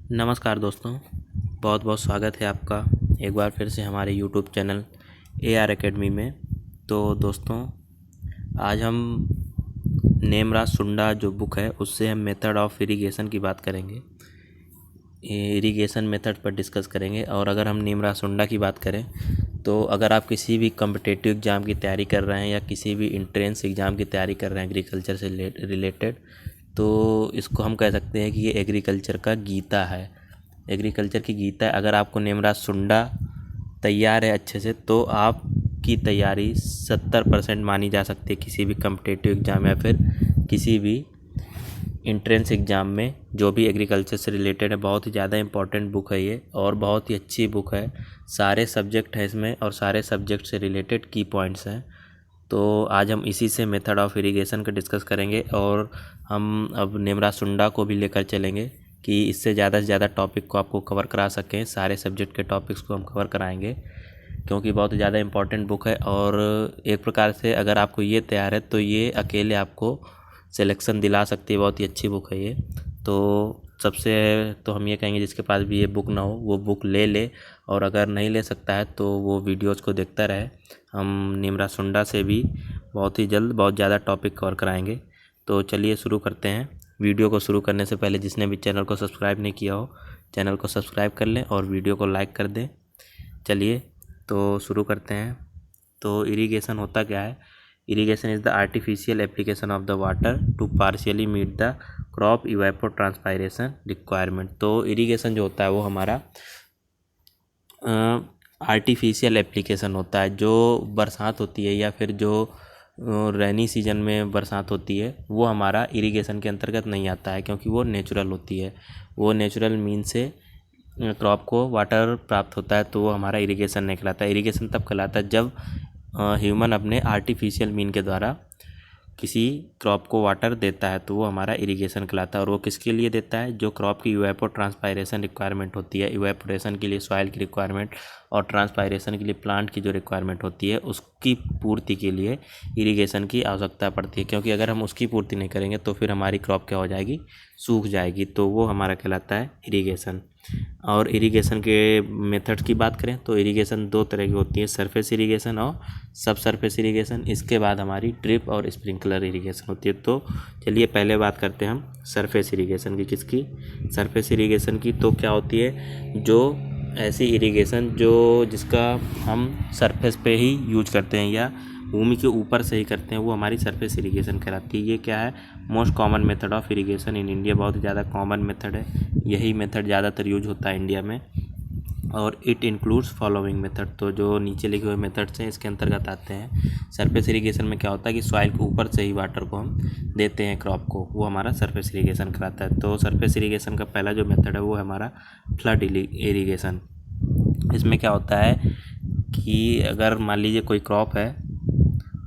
नमस्कार दोस्तों, बहुत बहुत स्वागत है आपका एक बार फिर से हमारे यूट्यूब चैनल AR एकेडमी में। तो दोस्तों, आज हम नेमराज सुंडा जो बुक है उससे हम मेथड ऑफ इरिगेशन की बात करेंगे, इरिगेशन मेथड पर डिस्कस करेंगे। और अगर हम नेमराज सुंडा की बात करें तो अगर आप किसी भी कम्पिटिटिव एग्ज़ाम की तैयारी कर रहे हैं या किसी भी इंट्रेंस एग्ज़ाम की तैयारी कर रहे हैं एग्रीकल्चर से रिलेटेड, तो इसको हम कह सकते हैं कि ये एग्रीकल्चर का गीता है, एग्रीकल्चर की गीता है। अगर आपको नेमराज सुंडा तैयार है अच्छे से तो आपकी तैयारी 70% मानी जा सकती है किसी भी कम्पिटिटिव एग्ज़ाम या फिर किसी भी इंट्रेंस एग्ज़ाम में जो भी एग्रीकल्चर से रिलेटेड है। बहुत ही ज़्यादा इम्पॉर्टेंट बुक है ये और बहुत ही अच्छी बुक है। सारे सब्जेक्ट हैं इसमें और सारे सब्जेक्ट से रिलेटेड की पॉइंट्स हैं। तो आज हम इसी से मेथड ऑफ इरिगेशन का डिस्कस करेंगे और हम अब नेमराज सुंडा को भी लेकर चलेंगे कि इससे ज़्यादा से ज़्यादा टॉपिक को आपको कवर करा सकें। सारे सब्जेक्ट के टॉपिक्स को हम कवर कराएंगे क्योंकि बहुत ही ज़्यादा इम्पॉर्टेंट बुक है। और एक प्रकार से अगर आपको ये तैयार है तो ये अकेले आपको सिलेक्शन दिला सकती है। बहुत ही अच्छी बुक है ये। तो सबसे तो हम ये कहेंगे जिसके पास भी ये बुक ना हो वो बुक ले ले, और अगर नहीं ले सकता है तो वो वीडियोज़ को देखता रहे। हम नेमराज सुंडा से भी बहुत ही जल्द बहुत ज़्यादा टॉपिक कवर कराएंगे। तो चलिए शुरू करते हैं। वीडियो को शुरू करने से पहले जिसने भी चैनल को सब्सक्राइब नहीं किया हो चैनल को सब्सक्राइब कर लें और वीडियो को लाइक कर दें। चलिए तो शुरू करते हैं। तो इरिगेशन होता क्या है? Irrigation is the artificial application of the water to partially meet the crop evapotranspiration requirement. तो इरिगेशन जो होता है वो हमारा आर्टिफिशियल एप्लीकेशन होता है। जो बरसात होती है या फिर जो रेनी सीजन में बरसात होती है वो हमारा इरिगेशन के अंतर्गत नहीं आता है क्योंकि वो नेचुरल होती है। वो नेचुरल मीन से क्रॉप को वाटर प्राप्त होता है तो वो हमारा इरिगेशन नहीं कहलाता है। इरिगेशन तब कहलाता है जब ह्यूमन अपने आर्टिफिशियल मीन के द्वारा किसी क्रॉप को वाटर देता है तो वो हमारा इरिगेशन कहलाता है। और वो किसके लिए देता है? जो क्रॉप की इवेपोट्रांसपायरेशन रिक्वायरमेंट होती है। इवेपोरेशन के लिए सॉइल की रिक्वायरमेंट और ट्रांसपायरेशन के लिए प्लांट की जो रिक्वायरमेंट होती है उसकी पूर्ति के लिए इरिगेशन की आवश्यकता पड़ती है। क्योंकि अगर हम उसकी पूर्ति नहीं करेंगे तो फिर हमारी क्रॉप क्या हो जाएगी? सूख जाएगी। तो वो हमारा कहलाता है इरिगेशन। और इरिगेशन के मेथड्स की बात करें तो इरिगेशन दो तरह की होती है, सरफेस इरिगेशन और सब सरफेस इरिगेशन। इसके बाद हमारी ड्रिप और स्प्रिंकलर इरिगेशन होती है। तो चलिए पहले बात करते हैं हम सरफेस इरिगेशन की। किसकी? सरफेस इरिगेशन की। तो क्या होती है? जो ऐसी इरिगेशन जिसका हम सरफेस पे ही यूज करते हैं या भूमि के ऊपर से ही करते हैं वो हमारी सरफेस इरिगेशन कहलाती है। ये क्या है? Most common method of irrigation in India. बहुत ज़्यादा कॉमन मेथड है, यही मेथड ज़्यादातर यूज होता है इंडिया में। और इट इंक्लूड्स फॉलोइंग मेथड। तो जो नीचे लिखे हुए मेथड्स हैं इसके अंतर्गत आते हैं। सरफेस इरिगेशन में क्या होता है कि सॉइल के ऊपर से ही वाटर को हम देते हैं क्रॉप को, वो हमारा सरफेस इरिगेशन कहलाता है। तो सरफेस इरिगेशन का पहला जो मेथड है वो है हमारा फ्लड इरिगेशन। इसमें क्या होता है कि अगर मान लीजिए कोई क्रॉप है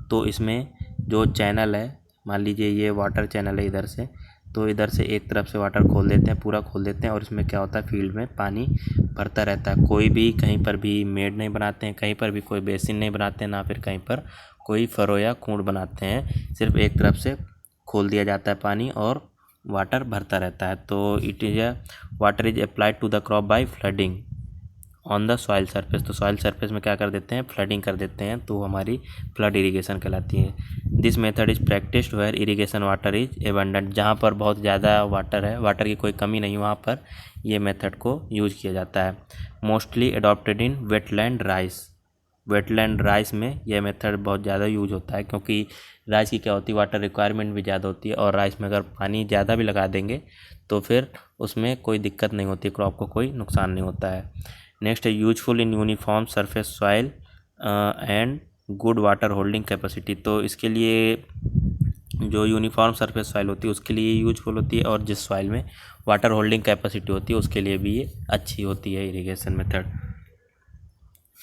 तो इसमें जो चैनल है, मान लीजिए ये वाटर चैनल है इधर से, तो इधर से एक तरफ से वाटर खोल देते हैं, पूरा खोल देते हैं और इसमें क्या होता है फील्ड में पानी भरता रहता है। कोई भी कहीं पर भी मेड नहीं बनाते हैं, कहीं पर भी कोई बेसिन नहीं बनाते हैं, ना फिर कहीं पर कोई फरो या खूंट बनाते हैं। सिर्फ एक तरफ से खोल दिया जाता है पानी और वाटर भरता रहता है। तो it is water is applied to the crop by flooding on the soil surface. तो सॉइल सरफेस में क्या कर देते हैं? फ्लडिंग कर देते हैं, तो हमारी फ्लड इरिगेशन कहलाती है। This method is practised where irrigation water is abundant. जहाँ पर बहुत ज़्यादा वाटर है, वाटर की कोई कमी नहीं, वहाँ पर ये मेथड को यूज किया जाता है। Mostly adopted in wetland rice. Wetland rice में यह मेथड बहुत ज़्यादा यूज होता है क्योंकि राइस की क्या होती है? वाटर रिक्वायरमेंट भी ज़्यादा होती है और राइस में अगर पानी ज़्यादा भी लगा देंगे तो फिर उसमें कोई दिक्कत नहीं होती, क्रॉप को कोई नुकसान नहीं होता है। नेक्स्ट है useful in uniform surface soil and good water holding capacity. तो इसके लिए जो यूनिफॉर्म सरफेस सॉइल होती है उसके लिए यूजफुल होती है और जिस सॉइल में वाटर होल्डिंग कैपेसिटी होती है उसके लिए भी ये अच्छी होती है इरिगेशन मेथड।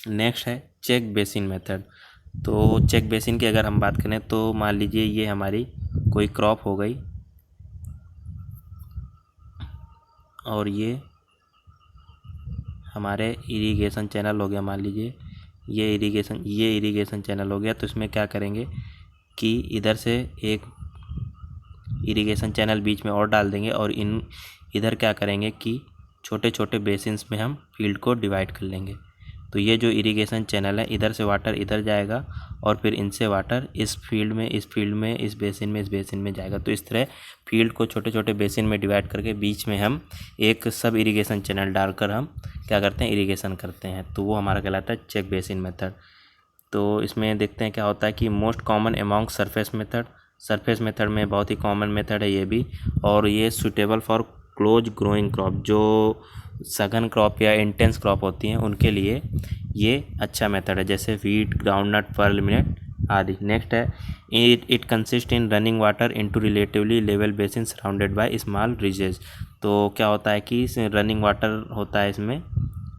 नेक्स्ट है चेक बेसिन मेथड। तो चेक बेसिन की अगर हम बात करें तो मान लीजिए ये हमारी कोई क्रॉप हो गई और ये हमारे इरिगेशन चैनल हो गया। मान लीजिए ये इरिगेशन चैनल हो गया। तो इसमें क्या करेंगे कि इधर से एक इरिगेशन चैनल बीच में और डाल देंगे और इधर क्या करेंगे कि छोटे छोटे बेसिन्स में हम फील्ड को डिवाइड कर लेंगे। तो ये जो इरिगेशन चैनल है, इधर से वाटर इधर जाएगा और फिर इनसे वाटर इस फील्ड में, इस फील्ड में, इस बेसिन में, इस बेसिन में जाएगा। तो इस तरह फील्ड को छोटे छोटे बेसिन में डिवाइड करके बीच में हम एक सब इरिगेशन चैनल डालकर हम क्या करते हैं, इरिगेशन करते हैं। तो वो हमारा कहलाता है चेक बेसिन मेथड। तो इसमें देखते हैं क्या होता है कि most common among surface method, surface method में बहुत ही कॉमन मेथड है ये भी, और ये suitable for close growing crop, जो सघन क्रॉप या इंटेंस क्रॉप होती हैं उनके लिए ये अच्छा मेथड है, जैसे वीट, ग्राउंडनट, पर्ल मिलेट आदि। नेक्स्ट है it consist in running water into relatively level basin surrounded by small ridges. तो क्या होता है कि रनिंग वाटर होता है इसमें,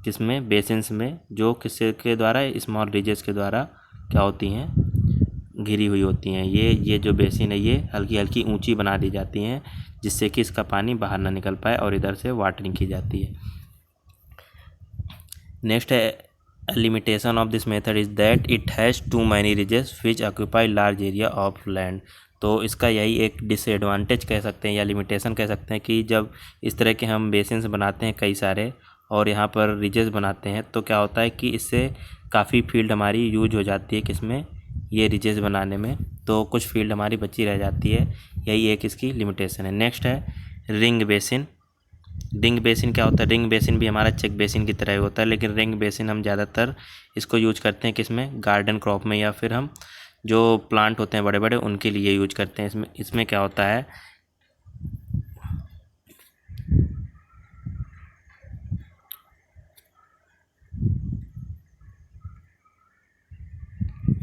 किसमें, बेसिन्स में, जो किसके के द्वारा, स्मॉल रिजेस के द्वारा क्या होती हैं, घिरी हुई होती हैं। ये जो बेसिन है ये हल्की हल्की ऊंची बना दी जाती हैं, जिससे कि इसका पानी बाहर ना निकल पाए और इधर से वाटरिंग की जाती है। नेक्स्ट है limitation of this method is that it has too many ridges which occupy large area of land. तो इसका यही एक डिसएडवांटेज कह सकते हैं या लिमिटेशन कह सकते हैं कि जब इस तरह के हम बेसिन्स बनाते हैं कई सारे और यहाँ पर रिजेस बनाते हैं, तो क्या होता है कि इससे काफ़ी फील्ड हमारी यूज हो जाती है, किसमें, ये रिजेस बनाने में, तो कुछ फील्ड हमारी बची रह जाती है। यही एक इसकी लिमिटेशन है। नेक्स्ट है रिंग बेसिन। रिंग बेसिन क्या होता है, रिंग बेसिन भी हमारा चेक बेसिन की तरह ही होता है, लेकिन रिंग बेसिन हम ज़्यादातर इसको यूज करते हैं किसमें, गार्डन क्रॉप में, या फिर हम जो प्लांट होते हैं बड़े बड़े उनके लिए यूज करते हैं। इसमें क्या होता है,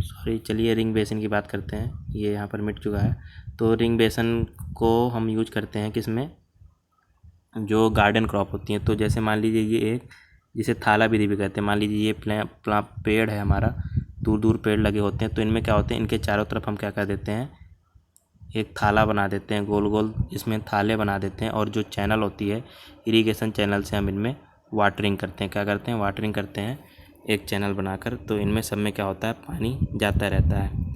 सॉरी, चलिए रिंग बेसिन की बात करते हैं, ये यहाँ पर मिट चुका है। तो रिंग बेसिन को हम यूज करते हैं किसमें, जो गार्डन क्रॉप होती हैं। तो जैसे मान लीजिए ये एक, जिसे थाला विधि भी कहते हैं, मान लीजिए ये पेड़ है हमारा, दूर दूर पेड़ लगे होते हैं, तो इनमें क्या होते हैं, इनके चारों तरफ हम क्या कर देते हैं, एक थाला बना देते हैं, गोल गोल इसमें थाले बना देते हैं, और जो चैनल होती है इरिगेशन चैनल से हम इनमें वाटरिंग करते हैं। क्या करते हैं, वाटरिंग करते हैं एक चैनल बनाकर। तो इनमें सब में क्या होता है, पानी जाता रहता है।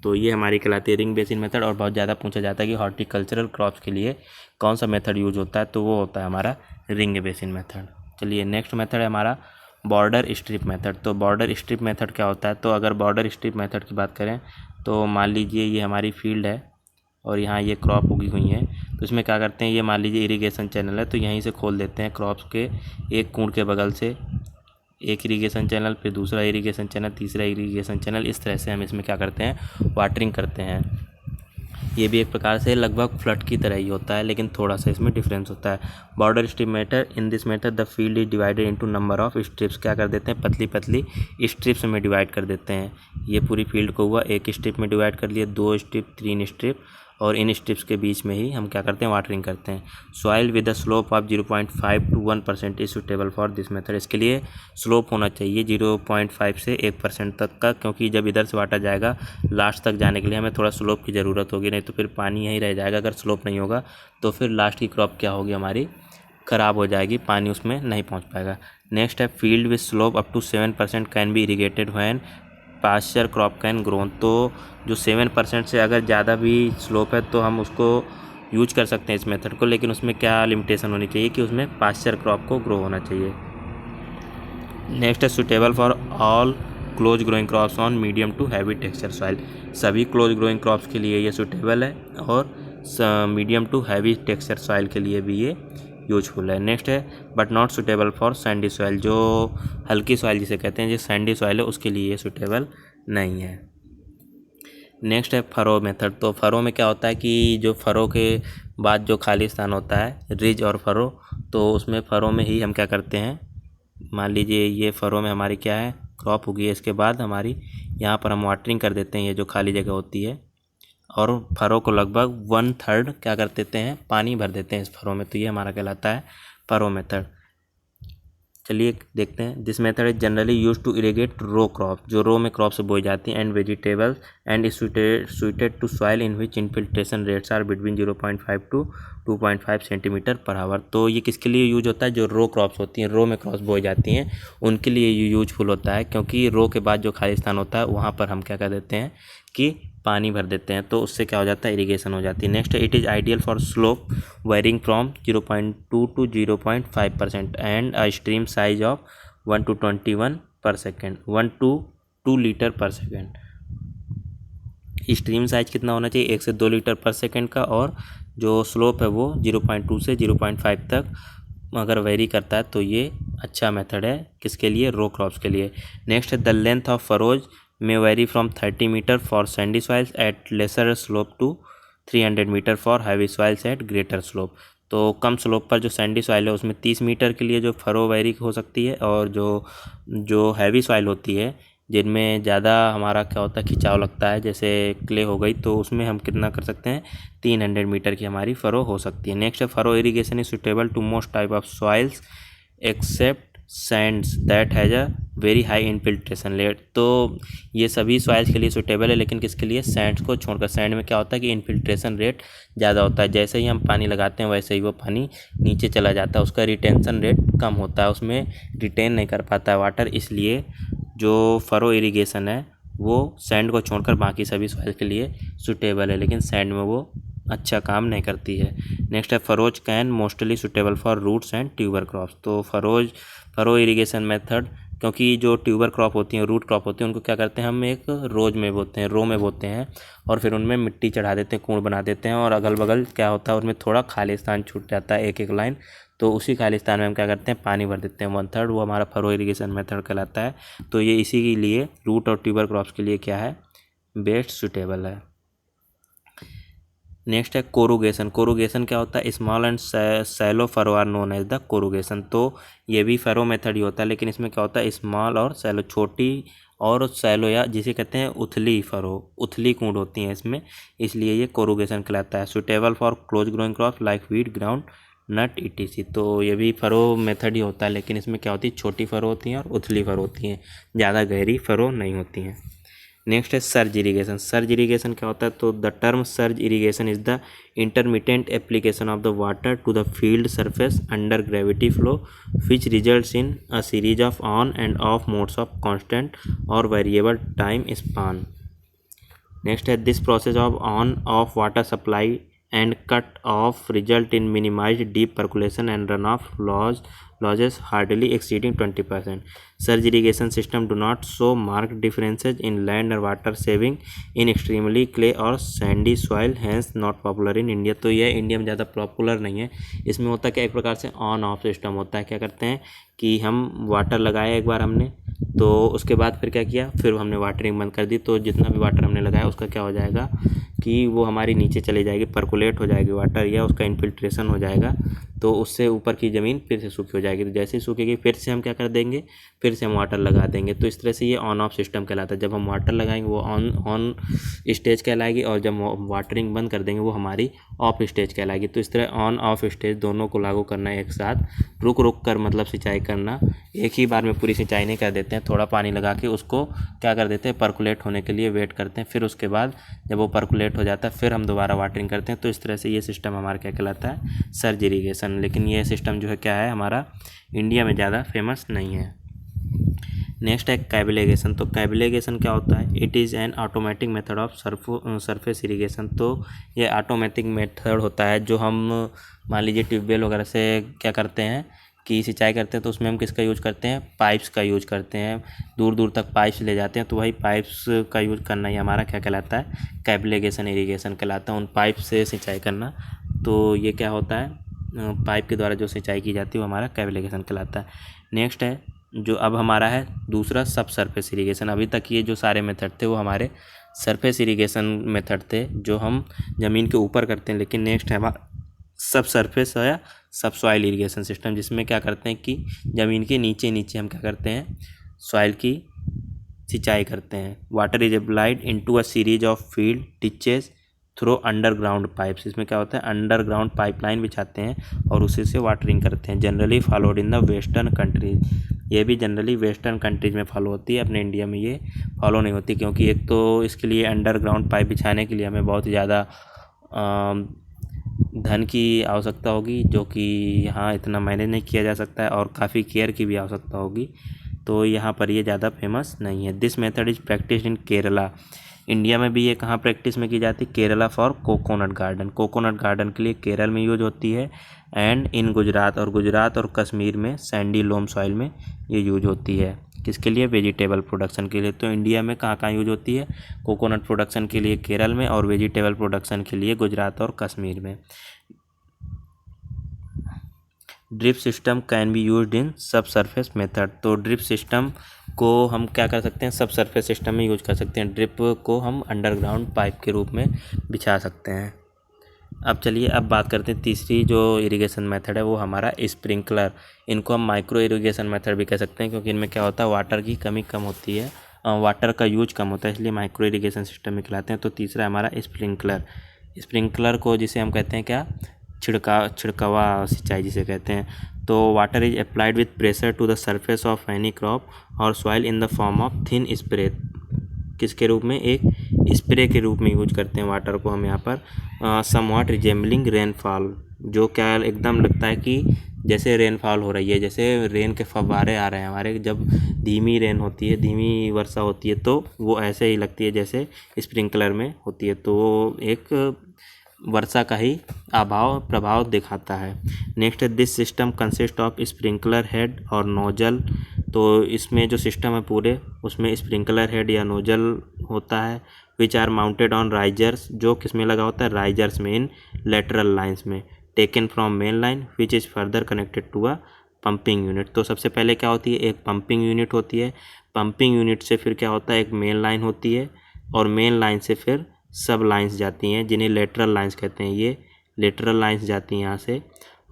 तो ये हमारी कहलाती है रिंग बेसिन मेथड। और बहुत ज़्यादा पूछा जाता है कि हॉर्टिकल्चरल क्रॉप्स के लिए कौन सा मेथड यूज होता है, तो वो होता है हमारा रिंग बेसिन मेथड। चलिए नेक्स्ट मेथड है हमारा बॉर्डर स्ट्रिप मेथड। तो बॉर्डर स्ट्रिप मेथड क्या होता है, तो अगर बॉर्डर स्ट्रिप मेथड की बात करें तो मान लीजिए ये हमारी फील्ड है और यहाँ ये क्रॉप उगी हुई है, तो इसमें क्या करते हैं, ये मान लीजिए इरिगेशन चैनल है, तो यहीं से खोल देते हैं क्रॉप्स के एक कूड़ के बगल से एक इरिगेशन चैनल, फिर दूसरा इरिगेशन चैनल, तीसरा इरिगेशन चैनल। इस तरह से हम इसमें क्या करते हैं, वाटरिंग करते हैं। ये भी एक प्रकार से लगभग फ्लड की तरह ही होता है, लेकिन थोड़ा सा इसमें डिफरेंस होता है। Border strip method, in this method the field is divided into number of strips. क्या कर देते हैं, पतली पतली स्ट्रिप्स में डिवाइड कर देते हैं। ये पूरी फील्ड को हुआ एक स्ट्रिप में डिवाइड कर लिए, 2 स्ट्रिप, 3 स्ट्रिप, और इन स्ट्रिप्स के बीच में ही हम क्या करते हैं, वाटरिंग करते हैं। Soil with the slope of 0.5 to 1% is suitable for this method. इसके लिए स्लोप होना चाहिए 0.5 से 1% तक का, क्योंकि जब इधर से वाटर जाएगा लास्ट तक जाने के लिए हमें थोड़ा स्लोप की ज़रूरत होगी, नहीं तो फिर पानी यहीं रह जाएगा। अगर स्लोप नहीं होगा तो फिर लास्ट की क्रॉप क्या होगी, हमारी ख़राब हो जाएगी, पानी उसमें नहीं पहुँच पाएगा। नेक्स्ट है field with slope up to 7% can be irrigated when pasture crop can grown. तो जो 7% से अगर ज़्यादा भी स्लोप है तो हम उसको यूज कर सकते हैं इस मेथड को, लेकिन उसमें क्या लिमिटेशन होनी चाहिए कि उसमें पास्चर क्रॉप को ग्रो होना चाहिए। नेक्स्ट है suitable for all close growing crops on medium to heavy texture soil. सभी क्लोज ग्रोइंग क्रॉप्स के लिए ये सुटेबल है और medium to heavy texture soil के लिए भी ये यूजफुल है। नेक्स्ट है but not suitable for sandy soil. जो हल्की सॉइल जिसे कहते हैं, जो सैंडी सॉइल है उसके लिए ये सुटेबल नहीं है। नेक्स्ट है फरो मेथड। तो फरो में क्या होता है कि जो फरो के बाद जो खाली स्थान होता है, रिज और फरो, तो उसमें फरो में ही हम क्या करते हैं, मान लीजिए ये फरो में हमारी क्या है, क्रॉप होगी, इसके बाद हमारी यहाँ पर हम वाटरिंग कर देते हैं, ये जो खाली जगह होती है, और फरो को लगभग 1/3 क्या कर देते हैं, पानी भर देते हैं इस फरो में। तो ये हमारा कहलाता है फरो मेथड। चलिए देखते हैं। This method is generally use to irrigate row crop, जो रो में क्रॉप से बोई जाती हैं, and vegetables, and suited to soil in which infiltration rates are between 0.5 to 2.5 centimetre per hour. तो ये किसके लिए यूज होता है, जो रो क्रॉप्स होती हैं, रो में क्रॉप्स बोई जाती हैं, उनके लिए ये यूजफुल होता है, क्योंकि रो के बाद जो खाली स्थान होता है वहाँ पर हम क्या कर देते हैं कि पानी भर देते हैं, तो उससे क्या हो जाता है, इरिगेशन हो जाती है। Next, it is ideal for slope varying from 0.2 to 0.5% and a stream size of 1 to 21 per second, 1 to 2 litre per second. Stream size कितना होना चाहिए, 1 से 2 लीटर पर सेकेंड का, और जो स्लोप है वो 0.2 से 0.5 तक अगर वेरी करता है तो ये अच्छा मेथड है किसके लिए, रो क्रॉप्स के लिए। नेक्स्ट है the length of furrows may vary from 30 metre for sandy soils at lesser slope to 300 metre for heavy soils at greater slope. तो कम स्लोप पर जो सैंडी सॉइल है उसमें 30 मीटर के लिए जो फरो वेरी हो सकती है, और जो हैवी सॉइल होती है जिनमें ज़्यादा हमारा क्या होता है, खिंचाव लगता है, जैसे क्ले हो गई, तो उसमें हम कितना कर सकते हैं, 300 मीटर की हमारी फरो हो सकती है। नेक्स्ट है furrow irrigation is suitable to most type of soils except sands that has a very high infiltration rate. तो ये सभी सॉइल्स के लिए सुटेबल है, लेकिन किसके लिए, सैंड्स को छोड़कर। सैंड में क्या होता है कि इनफिल्ट्रेशन रेट ज़्यादा होता है, जैसे ही हम पानी लगाते हैं वैसे ही वो पानी नीचे चला जाता है, उसका रिटेंशन रेट कम होता है, उसमें रिटेन नहीं कर पाता है वाटर, इसलिए जो फरो इरिगेशन है वो सैंड को छोड़कर बाकी सभी सॉइल के लिए सुटेबल है, लेकिन सैंड में वो अच्छा काम नहीं करती है। नेक्स्ट है furrows can mostly suitable for roots and tuber crops. तो फरो इरिगेशन मेथड, क्योंकि जो ट्यूबर क्रॉप होती हैं, रूट क्रॉप होती हैं, उनको क्या करते हैं, हम एक रो में बोते हैं और फिर उनमें मिट्टी चढ़ा देते हैं, कूड़ बना देते हैं, और अगल बगल क्या होता है उनमें थोड़ा खाली स्थान छूट जाता है, एक एक लाइन, तो उसी खालिस्तान में हम क्या करते हैं, पानी भर देते हैं 1/3, वो हमारा फरो इरिगेशन मेथड कहलाता है। तो ये इसी के लिए रूट और ट्यूबर क्रॉप्स के लिए क्या है, बेस्ट सुटेबल है। नेक्स्ट है कोरुगेशन। कोरुगेशन क्या होता है, small and shallow furrow are known as the corrugation. तो ये भी फरो मेथड ही होता है, लेकिन इसमें क्या होता है, स्मॉल और सैलो, छोटी और सैलो, या जिसे कहते हैं उथली फरो, उथली कूंड होती हैं इसमें, इसलिए ये कोरुगेशन कहलाता है। Suitable for close growing crop like wheat, groundnut ETC. तो ये भी फरो मेथड ही होता है, लेकिन इसमें क्या होती है, छोटी फरो होती हैं और उथली फरो होती हैं, ज़्यादा गहरी फरो नहीं होती हैं। नेक्स्ट है सर्ज इरीगेशन। सर्ज इरीगेशन क्या होता है, तो the term surge irrigation is the intermittent application of the water to the field surface under gravity flow which results in a series of on and off modes of constant और variable time span. Next है this process of on off water supply and cut off result in minimized deep percolation and runoff losses hardly exceeding 20%. Surge irrigation system do not show marked differences in land and water saving in extremely clay or sandy soil, hence not popular in India. तो यह India में ज़्यादा popular नहीं है। इसमें होता है क्या, एक प्रकार से ऑन ऑफ सिस्टम होता है। क्या करते हैं कि हम वाटर लगाया एक बार हमने, तो उसके बाद फिर क्या किया, फिर हमने वाटरिंग बंद कर दी, तो जितना भी वाटर हमने लगाया उसका क्या हो जाएगा कि वो हमारी नीचे चली जाएगी, परकुलेट हो जाएगी वाटर, या उसका इन्फिल्ट्रेशन हो जाएगा, तो उससे ऊपर की ज़मीन फिर से सूखी हो जाएगी। तो जैसे ही सूखेगी फिर से हम क्या कर देंगे, फिर से हम वाटर लगा देंगे। तो इस तरह से ये ऑन ऑफ सिस्टम कहलाता है। जब हम वाटर लगाएंगे वो ऑन स्टेज कहलाएगी, और जब वाटरिंग बंद कर देंगे वो हमारी ऑफ स्टेज कहलाएगी। तो इस तरह ऑन ऑफ स्टेज दोनों को लागू करना है एक साथ, रुक रुक कर मतलब सिंचाई करना, एक ही बार में पूरी सिंचाई नहीं कर देते हैं, थोड़ा पानी लगा के उसको क्या कर देते हैं, परकुलेट होने के लिए वेट करते हैं, फिर उसके बाद जब वो परकुलेट हो जाता है फिर हम दोबारा वाटरिंग करते हैं। तो इस तरह से ये सिस्टम हमारा क्या कहलाता है, सर्ज इरीगेशन। लेकिन ये सिस्टम जो है क्या है, हमारा इंडिया में ज़्यादा फेमस नहीं है। नेक्स्ट है कैबिलेगेशन। तो कैबिलेगेशन क्या होता है, it is an automatic method of surface irrigation. तो ये ऑटोमेटिक मेथड होता है जो हम मान लीजिए ट्यूबवेल वगैरह से क्या करते हैं कि सिंचाई करते हैं, तो उसमें हम किसका यूज करते हैं, पाइप्स का यूज करते हैं, दूर दूर तक पाइप्स ले जाते हैं, तो वही पाइप्स का यूज करना ही हमारा क्या कहलाता है, कैबिलेगेशन इरीगेशन कहलाता है, उन पाइप से सिंचाई करना। तो ये क्या होता है, पाइप के द्वारा जो सिंचाई की जाती है वो हमारा कैबिलेगेशन कहलाता है। नेक्स्ट है जो अब हमारा है दूसरा सब सरफेस इरीगेशन। अभी तक ये जो सारे मेथड थे वो हमारे सरफेस इरीगेशन मेथड थे जो हम ज़मीन के ऊपर करते हैं, लेकिन नेक्स्ट है हमारा सब सरफेस या सब सॉइल इरीगेशन सिस्टम, जिसमें क्या करते हैं कि ज़मीन के नीचे नीचे हम क्या करते हैं, सॉइल की सिंचाई करते हैं। Water is applied into a series of field teaches through underground pipes. इसमें क्या होता है, अंडरग्राउंड पाइपलाइन बिछाते हैं और उसी से वाटरिंग करते हैं। Generally followed in the western countries. ये भी जनरली वेस्टर्न कंट्रीज में फॉलो होती है, अपने इंडिया में ये फॉलो नहीं होती, क्योंकि एक तो इसके लिए अंडरग्राउंड पाइप बिछाने के लिए हमें बहुत ज़्यादा धन की आवश्यकता होगी, जो कि यहाँ इतना मैनेज नहीं किया जा सकता है, और काफ़ी केयर की भी आवश्यकता होगी, तो यहाँ पर ये ज़्यादा फेमस नहीं है। This method is practice in Kerala. India में भी ये कहाँ प्रैक्टिस में की जाती है? Kerala for coconut garden. Coconut garden के लिए केरल में यूज होती है। एंड इन गुजरात और कश्मीर में सैंडी लोम सॉइल में ये यूज होती है। किसके लिए? वेजिटेबल प्रोडक्शन के लिए। तो इंडिया में कहाँ कहाँ यूज होती है? कोकोनट प्रोडक्शन के लिए केरल में और वेजिटेबल प्रोडक्शन के लिए गुजरात और कश्मीर में। Drip system can be used in सब सरफेस मेथड। तो ड्रिप सिस्टम को हम क्या कर सकते हैं? सब सरफेस सिस्टम में यूज कर सकते हैं। ड्रिप को हम अंडरग्राउंड पाइप के रूप में बिछा सकते हैं। अब चलिए अब बात करते हैं तीसरी जो इरिगेशन मेथड है वो हमारा स्प्रिंकलर। इनको हम माइक्रो इरिगेशन मेथड भी कह सकते हैं, क्योंकि इनमें क्या होता है, वाटर की कमी कम होती है, वाटर का यूज कम होता है, इसलिए माइक्रो इरिगेशन सिस्टम में खिलाते हैं। तो तीसरा हमारा स्प्रिंकलर। स्प्रिंकलर को जिसे हम कहते हैं क्या? छिड़कावा सिंचाई जिसे कहते हैं। तो water is applied with pressure to the surface of any crop or soil in the form of thin spray. किसके रूप में? एक स्प्रे के रूप में यूज करते हैं वाटर को हम यहाँ पर। समवॉट रिजेम्बलिंग रेनफॉल, जो क्या एकदम लगता है कि जैसे रेनफॉल हो रही है, जैसे रेन के फव्वारे आ रहे हैं हमारे। जब धीमी रेन होती है, धीमी वर्षा होती है, तो वो ऐसे ही लगती है जैसे स्प्रिंकलर में होती है। तो वो एक वर्षा का ही प्रभाव दिखाता है। Next, this system consist of sprinkler head और नोजल। तो इसमें जो सिस्टम है पूरे, उसमें स्प्रिंकलर हेड या नोजल होता है, which are mounted on risers, जो किस में लगा होता है? राइजर्स में, इन लेटरल लाइन्स में, taken from main line which is further connected to a pumping unit. तो सबसे पहले क्या होती है? एक पंपिंग यूनिट होती है। पंपिंग यूनिट से फिर क्या होता है? एक मेन लाइन होती है, और मेन लाइन से फिर सब लाइंस जाती हैं, जिन्हें लेटरल लाइंस कहते हैं। ये लेटरल लाइंस जाती हैं यहाँ से,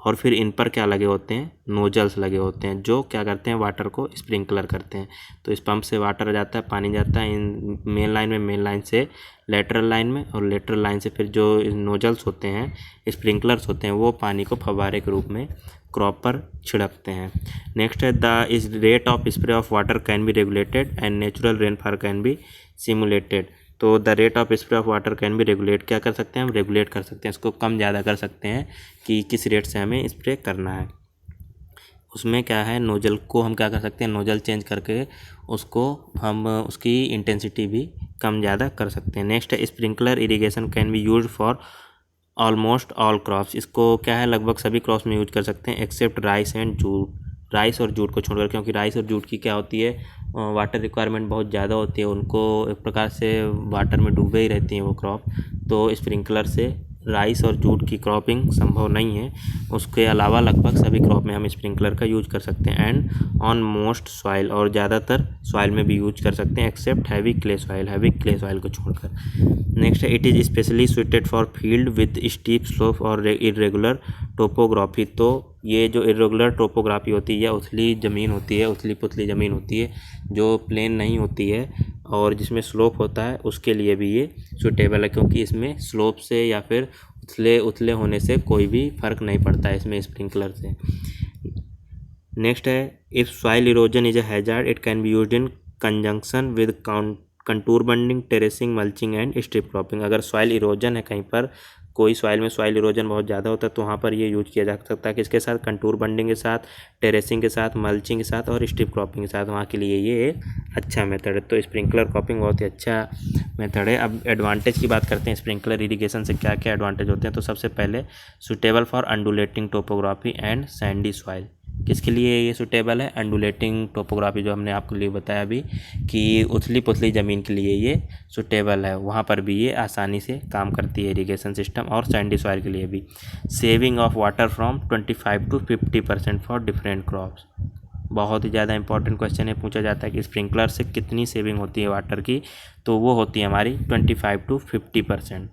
और फिर इन पर क्या लगे होते हैं? नोजल्स लगे होते हैं, जो क्या करते हैं? वाटर को स्प्रिंकलर करते हैं। तो इस पंप से वाटर जाता है, पानी जाता है इन मेन लाइन में, मेन लाइन से लेटरल लाइन में, और लेटरल लाइन से फिर जो नोजल्स होते हैं, स्प्रिंकलर्स होते हैं, वो पानी को फव्वारे के रूप में क्रॉप पर छिड़कते हैं। नेक्स्ट है the is rate of spray of water can be regulated and natural rainfall can be simulated. तो the rate of spray of water can be regulate, क्या कर सकते हैं हम? रेगुलेट कर सकते हैं, इसको कम ज़्यादा कर सकते हैं कि किस रेट से हमें स्प्रे करना है। उसमें क्या है? नोजल को हम क्या कर सकते हैं? नोजल चेंज करके उसको हम उसकी इंटेंसिटी भी कम ज़्यादा कर सकते हैं। नेक्स्ट है sprinkler irrigation can be use for almost all crops. इसको क्या है? लगभग सभी क्रॉप्स में यूज कर सकते हैं except rice and jute. Rice और जूट को छोड़कर, क्योंकि राइस और जूट की क्या होती है? वाटर रिक्वायरमेंट बहुत ज़्यादा होती है, उनको एक प्रकार से वाटर में डूबे ही रहती हैं वो क्रॉप। तो स्प्रिंकलर से राइस और जूट की क्रॉपिंग संभव नहीं है। उसके अलावा लगभग सभी क्रॉप में हम स्प्रिंकलर का यूज कर सकते हैं। एंड ऑन मोस्ट सॉइल, और ज़्यादातर सॉइल में भी यूज कर सकते हैं एक्सेप्ट हैवी क्ले सॉइल को छोड़कर। नेक्स्ट है it is specially suited for field with steep slope और इरेगुलर टोपोग्राफी। तो ये जो इरेगुलर टोपोग्राफी होती है या उथली ज़मीन होती है, उथली पुथली ज़मीन होती है, जो प्लेन नहीं होती है और जिसमें स्लोप होता है, उसके लिए भी ये सूटेबल है, क्योंकि इसमें स्लोप से या फिर उथले होने से कोई भी फ़र्क नहीं पड़ता है इसमें स्प्रिंकलर से। नेक्स्ट है if soil erosion is a hazard it can be used in conjunction with contour bunding, terracing, mulching and strip cropping. अगर सॉइल इरोजन है कहीं पर, कोई सॉइल में सॉइल इरोजन बहुत ज़्यादा होता है, तो वहाँ पर ये यूज किया जा सकता है किसके साथ? कंटूर बंडिंग के साथ, टेरेसिंग के साथ, मल्चिंग के साथ और स्ट्रिप क्रॉपिंग के साथ। वहाँ के लिए ये एक अच्छा मेथड है। तो स्प्रिंकलर क्रॉपिंग बहुत ही अच्छा मेथड है। अब एडवांटेज की बात करते हैं, स्प्रिंकलर इरिगेशन से क्या क्या एडवांटेज होते हैं। तो सबसे पहले suitable for undulating topography and Sandy soil. किसके लिए ये सूटेबल है? अंडुलेटिंग टोपोग्राफी, जो हमने आपके लिए बताया अभी कि उथली पुथली ज़मीन के लिए ये सूटेबल है, वहाँ पर भी ये आसानी से काम करती है इरिगेशन सिस्टम, और सैंडी सॉइल के लिए भी। Saving of water from 25 to 50% for different crops. बहुत ही ज़्यादा इंपॉर्टेंट क्वेश्चन है, पूछा जाता है कि स्प्रिंकलर से कितनी सेविंग होती है वाटर की, तो वो होती है हमारी 25 to 50%।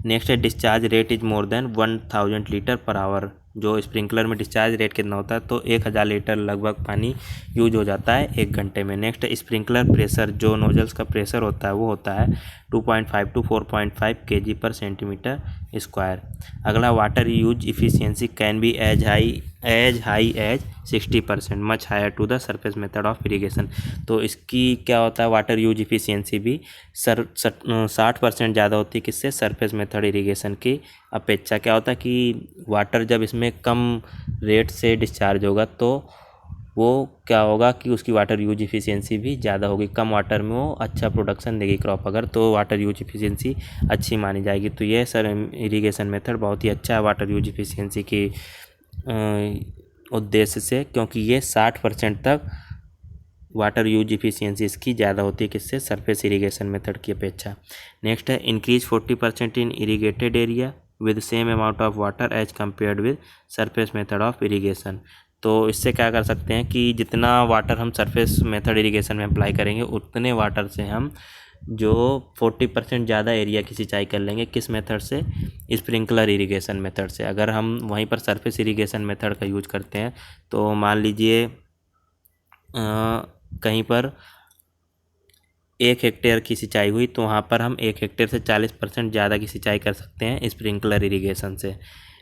नेक्स्ट है discharge rate is more than 1000 litre per our. जो स्प्रिंकलर में डिस्चार्ज रेट कितना होता है? तो 1000 लीटर लगभग पानी यूज हो जाता है 1 घंटे में। नेक्स्ट है स्प्रिंकलर प्रेशर, जो नोजल्स का प्रेशर होता है वो होता है 2.5 to 4.5 kg per centimetre square. अगला water use efficiency can be as high as 60%, much higher to the surface method of irrigation. तो इसकी क्या होता है? वाटर यूज इफिशियंसी भी 60% ज़्यादा होती है किससे? सरफेस मेथड इरिगेशन की अपेक्षा। क्या होता है कि वाटर जब इसमें कम रेट से डिस्चार्ज होगा तो वो क्या होगा कि उसकी वाटर यूज इफ़िशियंसी भी ज़्यादा होगी। कम वाटर में वो अच्छा प्रोडक्शन देगी क्रॉप अगर, तो वाटर यूज इफ़िशियंसी अच्छी मानी जाएगी। तो ये सर इरिगेशन मेथड बहुत ही अच्छा है वाटर यूज इफ़िशियंसी की उद्देश्य से, क्योंकि ये 60% तक वाटर यूज इफ़िशियंसी इसकी ज़्यादा होती है किससे, सरफेस इरिगेशन मेथड की अपेक्षा। नेक्स्ट है increase 40% in irrigated area with same amount of water as compared with surface method of irrigation. तो इससे क्या कर सकते हैं कि जितना वाटर हम सरफेस मेथड इरीगेशन में अप्लाई करेंगे उतने वाटर से हम जो 40% ज़्यादा एरिया की सिंचाई कर लेंगे। किस मेथड से, स्प्रिंकलर इरिगेशन मेथड से। अगर हम वहीं पर सरफेस इरिगेशन मेथड का यूज करते हैं तो मान लीजिए कहीं पर 1 हेक्टेयर की सिंचाई हुई तो वहाँ पर हम 1 हेक्टेयर से 40% ज़्यादा की सिंचाई कर सकते हैं स्प्रिंकलर इरिगेशन से।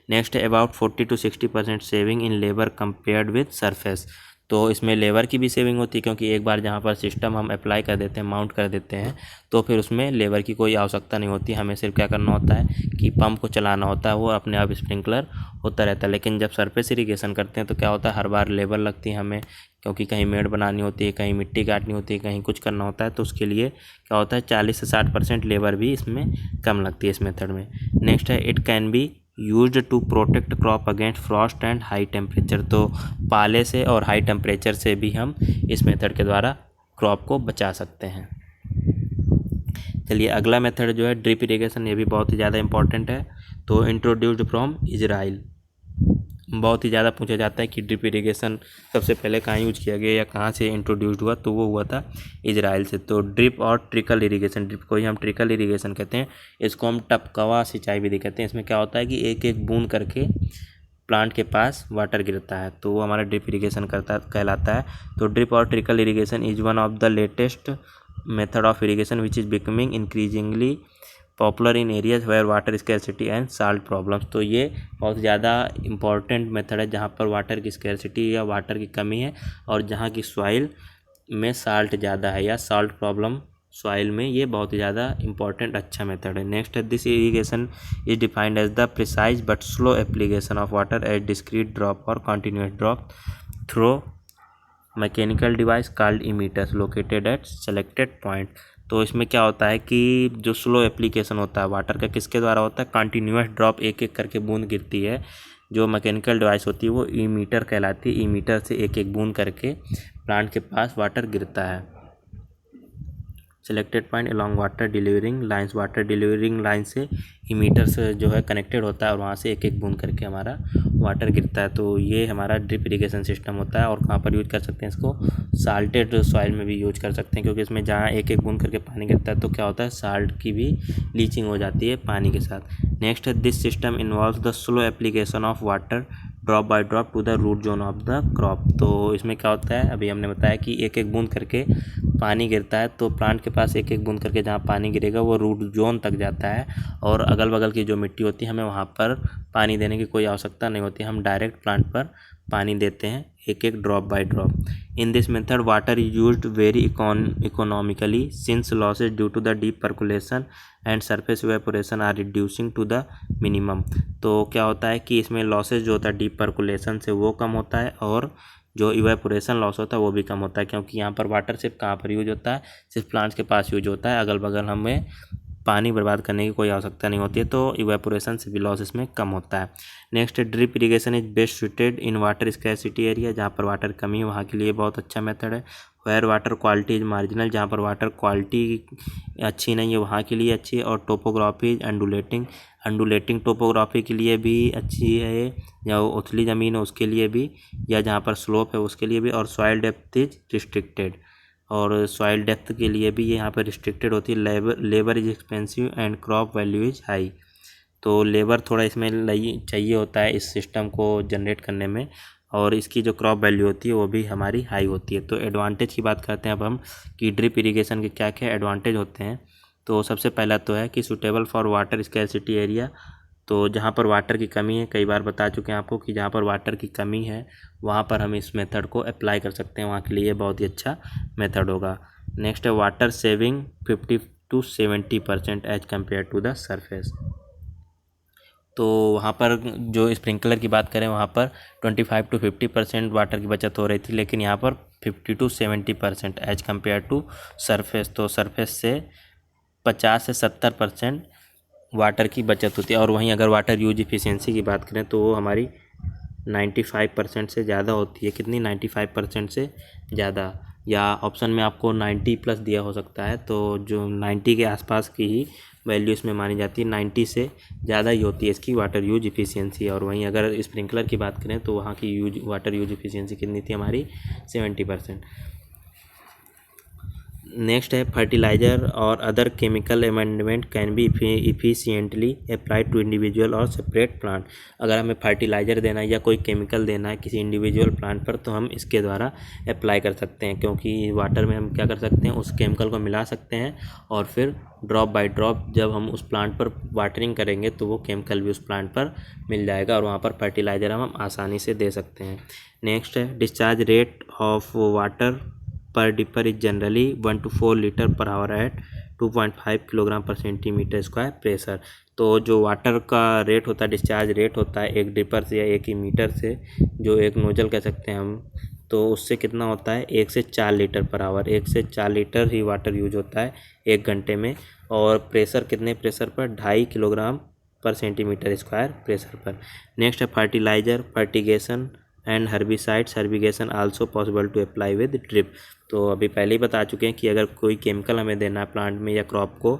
Next about 40 to 60% saving in labour compared with surface. तो इसमें लेबर की भी सेविंग होती है, क्योंकि एक बार जहाँ पर सिस्टम हम अप्लाई कर देते हैं, माउंट कर देते हैं, तो फिर उसमें लेबर की कोई आवश्यकता नहीं होती। हमें सिर्फ क्या करना होता है कि पंप को चलाना होता है, वो अपने आप स्प्रिंकलर होता रहता है। लेकिन जब सरफेस इरिगेशन करते हैं तो क्या होता है, हर बार लेबर लगती है हमें, क्योंकि कहीं मेड़ बनानी होती है, कहीं मिट्टी काटनी होती है, कहीं कुछ करना होता है। तो उसके लिए क्या होता है 40 से 60% लेबर भी इसमें कम लगती है इस मेथड में। नेक्स्ट है it can be used to protect crop against frost and high temperature. तो पाले से और हाई टेम्परेचर से भी हम इस मेथड के द्वारा क्रॉप को बचा सकते हैं। चलिए अगला मेथड जो है ड्रिप इरिगेशन, ये भी बहुत ही ज़्यादा इंपॉर्टेंट है। तो इंट्रोड्यूस्ड फ्रॉम इजराइल। बहुत ही ज़्यादा पूछा जाता है कि ड्रिप इरिगेशन सबसे पहले कहाँ यूज किया गया या कहाँ से इंट्रोड्यूस्ड हुआ, तो वो हुआ था इजराइल से। तो ड्रिप और ट्रिकल इरिगेशन, ड्रिप को ही हम ट्रिकल इरिगेशन कहते हैं, इसको हम टपकवा सिंचाई भी कहते हैं। इसमें क्या होता है कि एक एक बूंद करके प्लांट के पास वाटर गिरता है, तो वो हमारा ड्रिप इरिगेशन कहलाता है। तो ड्रिप और trickle irrigation is one of the latest method of irrigation which is becoming increasingly popular in areas where water scarcity and salt problems. तो ये बहुत ज़्यादा इंपॉर्टेंट मेथड है जहाँ पर वाटर की स्कैरसिटी या वाटर की कमी है और जहाँ की सॉइल में साल्ट ज़्यादा है या साल्ट प्रॉब्लम सॉइल में, ये बहुत ही ज़्यादा इंपॉर्टेंट अच्छा मेथड है। नेक्स्ट है this irrigation is defined as the precise but slow application of water at discrete drop or continuous drop through mechanical device called emitters located at selected point. तो इसमें क्या होता है कि जो स्लो एप्लीकेशन होता है वाटर का किसके द्वारा होता है, कंटिन्यूस ड्रॉप एक एक करके बूंद गिरती है। जो मैकेनिकल डिवाइस होती है वो इमीटर कहलाती है, इमीटर से एक एक बूंद करके प्लांट के पास वाटर गिरता है। Selected point along water delivering lines, water delivering line से इमीटर से जो है कनेक्टेड होता है और वहाँ से एक एक बूंद करके हमारा वाटर गिरता है। तो ये हमारा ड्रिप इरिगेशन सिस्टम होता है। और कहाँ पर यूज कर सकते हैं इसको, साल्टेड सॉइल में भी यूज कर सकते हैं, क्योंकि इसमें जहाँ एक एक बूंद करके पानी गिरता है तो क्या होता है साल्ट की भी लीचिंग हो जाती है पानी के साथ। नेक्स्ट है this system involve the slow application of water drop by drop to the root zone of the crop. तो इसमें क्या होता है, अभी हमने बताया कि एक एक बूंद करके पानी गिरता है, तो प्लांट के पास एक एक बूंद करके जहाँ पानी गिरेगा वो रूट जोन तक जाता है और अगल बगल की जो मिट्टी होती है हमें वहाँ पर पानी देने की कोई आवश्यकता नहीं होती, हम डायरेक्ट प्लांट पर पानी देते हैं एक एक drop by drop. In this method water is used very economically since losses due to the deep percolation and surface evaporation are reducing to the minimum. तो क्या होता है कि इसमें लॉसेज जो होता है डीप पर्कुलेशन से वो कम होता है और जो इवेपोरेशन लॉस होता है वो भी कम होता है, क्योंकि यहाँ पर वाटर सिर्फ कहाँ पर यूज होता है, सिर्फ प्लांट्स के पास यूज होता है, अगल बगल हमें पानी बर्बाद करने की कोई आवश्यकता नहीं होती है, तो इवेपोरेशन से भी लॉस इसमें कम होता है। Next drip irrigation is best suited in water scarcity area, जहाँ पर वाटर कमी है वहाँ के लिए बहुत अच्छा मेथड है। Where water quality is marginal, जहाँ पर वाटर क्वालिटी अच्छी नहीं है वहाँ के लिए अच्छी है। और टोपोग्राफी इज अंडुलेटिंग टोपोग्राफी के लिए भी अच्छी है, या उथली ज़मीन है उसके लिए भी, या जहाँ पर स्लोप है उसके लिए भी। और सॉइल डेप्थ इज रिस्ट्रिक्टेड, और सॉइल डेप्थ के लिए भी ये यहाँ पर रिस्ट्रिक्टेड होती है। Labour is expensive and crop value is high. तो लेबर थोड़ा इसमें चाहिए होता है इस सिस्टम को जनरेट करने में, और इसकी जो क्रॉप वैल्यू होती है वो भी हमारी हाई होती है। तो एडवांटेज की बात करते हैं अब हम कि ड्रिप इरिगेशन के क्या क्या एडवांटेज होते हैं। तो सबसे पहला तो है कि suitable for water scarcity area. तो जहाँ पर वाटर की कमी है, कई बार बता चुके हैं आपको कि जहाँ पर वाटर की कमी है वहाँ पर हम इस मेथड को अप्लाई कर सकते हैं, वहाँ के लिए बहुत ही अच्छा मेथड होगा। नेक्स्ट है water saving 50 to 70% as compare to the surface. तो वहाँ पर जो स्प्रिंकलर की बात करें वहाँ पर 25 to 50% वाटर की बचत हो रही थी, लेकिन यहाँ पर 50 to 70% as compare to surface. तो सरफेस से 50 से 70% वाटर की बचत होती है। और वहीं अगर वाटर यूज इफ़िशियंसी की बात करें तो वो हमारी 95% से ज़्यादा होती है। कितनी? 95% से ज़्यादा, या ऑप्शन में आपको 90+ दिया हो सकता है, तो जो 90 के आसपास की ही वैल्यू इसमें मानी जाती है। 90 से ज़्यादा ही होती है इसकी वाटर यूज इफ़िशियंसी। और वहीं अगर स्प्रिंकलर की बात करें तो वहाँ की वाटर यूज इफ़िशियंसी कितनी थी हमारी? 70%। नेक्स्ट है फर्टिलाइजर और other chemical amendment can be efficiently applied to individual और सेपरेट प्लांट। अगर हमें फर्टिलाइजर देना है या कोई केमिकल देना है किसी इंडिविजुअल प्लांट पर तो हम इसके द्वारा अप्लाई कर सकते हैं, क्योंकि वाटर में हम क्या कर सकते हैं, उस केमिकल को मिला सकते हैं और फिर ड्रॉप बाय ड्रॉप जब हम उस प्लांट पर वाटरिंग करेंगे तो वो केमिकल भी उस प्लांट पर मिल जाएगा और वहाँ पर फर्टिलाइज़र हम आसानी से दे सकते हैं। नेक्स्ट है discharge rate of water per dripper is generally 1 to 4 litre per hour at 2.5 kilogram पर सेंटीमीटर स्क्वायर प्रेशर। तो जो वाटर का रेट होता है, डिस्चार्ज रेट होता है एक डिपर से या एक ही मीटर से, जो एक नोजल कह सकते हैं हम, तो उससे कितना होता है 1 से 4 लीटर पर आवर। 1 से 4 लीटर ही वाटर यूज होता है 1 घंटे में। और प्रेशर कितने प्रेशर पर? 2.5 किलोग्राम पर सेंटीमीटर स्क्वायर प्रेशर पर। नेक्स्ट है fertiliser, fertigation and herbicides herbigation also possible to apply with drip. तो अभी पहले ही बता चुके हैं कि अगर कोई केमिकल हमें देना है प्लांट में या क्रॉप को,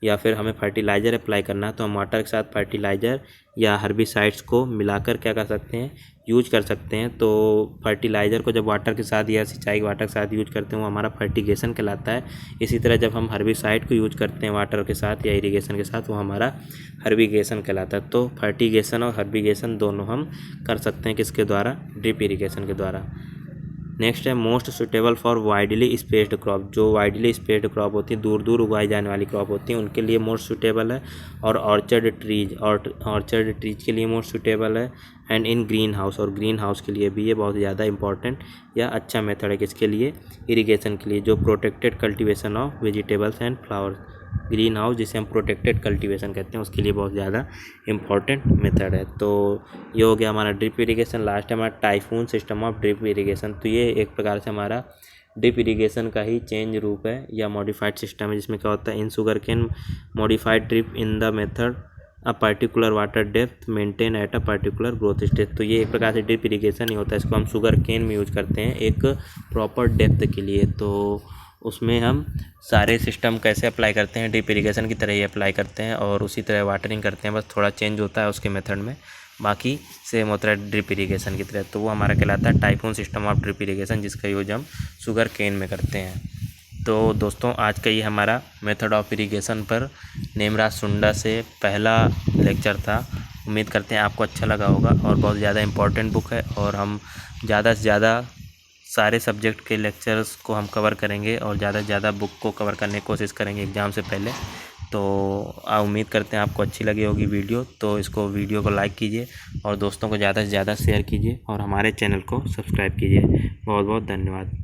या फिर हमें फर्टिलाइज़र अप्लाई करना है तो हम वाटर के साथ फर्टिलाइज़र या हर्बिसाइड्स को मिलाकर क्या कर सकते हैं, यूज कर सकते हैं। तो फर्टिलाइज़र को जब वाटर के साथ या सिंचाई के वाटर के साथ यूज करते हैं वो हमारा फर्टिगेशन कहलाता है। इसी तरह जब हम हर्बिसाइड को यूज करते हैं वाटर के साथ या इरिगेशन के साथ वो हमारा हर्बिगेशन कहलाता है। तो फर्टिगेशन और हर्बिगेशन दोनों हम कर सकते हैं किसके द्वारा? ड्रिप इरिगेशन के द्वारा। नेक्स्ट है most suitable for widely spaced crop. जो वाइडली स्पेस्ड क्रॉप होती है, दूर दूर उगाई जाने वाली क्रॉप होती है, उनके लिए मोस्ट सुटेबल है। और ऑर्चर्ड ट्रीज के लिए मोस्ट सुटेबल है। एंड इन ग्रीन हाउस, और ग्रीन हाउस के लिए भी ये बहुत ज़्यादा इंपॉर्टेंट या अच्छा मेथड है किसके लिए? इरिगेशन के लिए, जो protected cultivation of vegetables and flowers. Green house जिसे हम प्रोटेक्टेड कल्टीवेशन कहते हैं उसके लिए बहुत ज़्यादा इंपॉर्टेंट मेथड है। तो ये हो गया हमारा ड्रिप इरिगेशन। लास्ट है हमारा typhoon system of drip irrigation. तो ये एक प्रकार से हमारा ड्रिप इरिगेशन का ही चेंज रूप है या मॉडिफाइड सिस्टम है, जिसमें क्या होता है, इन sugar cane modified drip in the method a particular water depth maintain at a particular growth stage. तो ये एक प्रकार से ड्रिप इरिगेशन ही होता है। इसको हम शुगर केन में यूज करते हैं एक प्रॉपर डेप्थ के लिए। तो उसमें हम सारे सिस्टम कैसे अप्लाई करते हैं, ड्रिप इरिगेशन की तरह ही अप्लाई करते हैं और उसी तरह वाटरिंग करते हैं, बस थोड़ा चेंज होता है उसके मेथड में, बाकी सेम होता है ड्रिप इरिगेशन की तरह। तो वो हमारा कहलाता है typhoon system of drip irrigation, जिसका यूज हम शुगर केन में करते हैं। तो दोस्तों आज का ये हमारा मेथड ऑफ इरिगेशन पर नेमराज सुंडा से पहला लेक्चर था। उम्मीद करते हैं आपको अच्छा लगा होगा और बहुत ज़्यादा इम्पॉर्टेंट बुक है और हम ज़्यादा से ज़्यादा सारे सब्जेक्ट के लेक्चर्स को हम कवर करेंगे और ज़्यादा से ज़्यादा बुक को कवर करने की कोशिश करेंगे एग्ज़ाम से पहले। तो उम्मीद करते हैं आपको अच्छी लगी होगी वीडियो। तो इसको वीडियो को लाइक कीजिए और दोस्तों को ज़्यादा से ज़्यादा शेयर कीजिए और हमारे चैनल को सब्सक्राइब कीजिए। बहुत बहुत धन्यवाद।